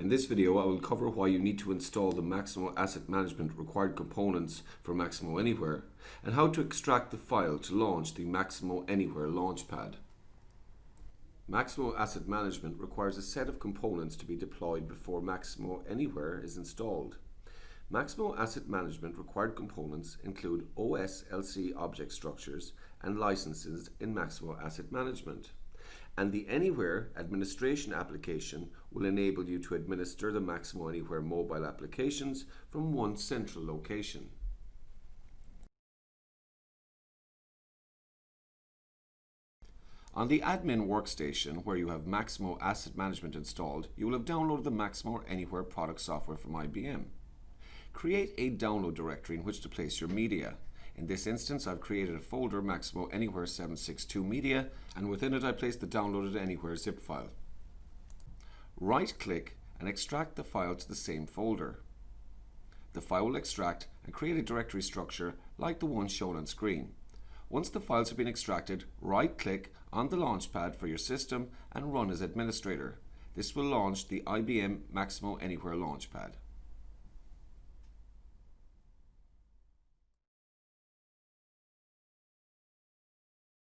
In this video, I will cover why you need to install the Maximo Asset Management required components for Maximo Anywhere and how to extract the file to launch the Maximo Anywhere Launchpad. Maximo Asset Management requires a set of components to be deployed before Maximo Anywhere is installed. Maximo Asset Management required components include OSLC object structures and licenses in Maximo Asset Management. And the Anywhere administration application will enable you to administer the Maximo Anywhere mobile applications from one central location. On the admin workstation where you have Maximo Asset Management installed, you will have downloaded the Maximo Anywhere product software from IBM. Create a download directory in which to place your media. In this instance, I've created a folder, Maximo Anywhere 762 Media, and within it I place the downloaded Anywhere zip file. Right-click and extract the file to the same folder. The file will extract and create a directory structure like the one shown on screen. Once the files have been extracted, right-click on the Launchpad for your system and run as administrator. This will launch the IBM Maximo Anywhere Launchpad.